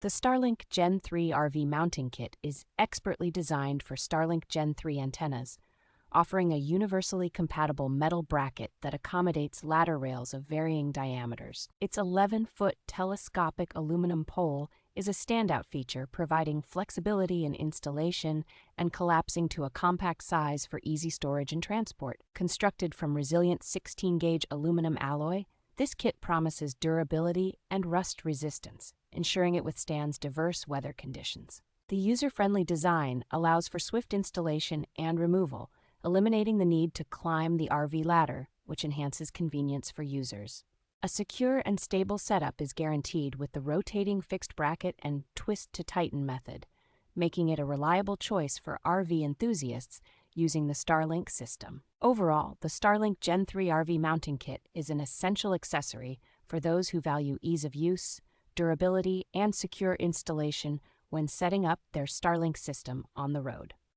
The Starlink Gen 3 RV mounting kit is expertly designed for Starlink Gen 3 antennas, offering a universally compatible metal bracket that accommodates ladder rails of varying diameters. Its 11-foot telescopic aluminum pole is a standout feature, providing flexibility in installation and collapsing to a compact size for easy storage and transport. Constructed from resilient 16-gauge aluminum alloy, this kit promises durability and rust resistance, ensuring it withstands diverse weather conditions. The user-friendly design allows for swift installation and removal, eliminating the need to climb the RV ladder, which enhances convenience for users. A secure and stable setup is guaranteed with the rotating fixed bracket and twist-to-tighten method, making it a reliable choice for RV enthusiasts using the Starlink system. Overall, the Starlink Gen 3 RV mounting kit is an essential accessory for those who value ease of use, durability, and secure installation when setting up their Starlink system on the road.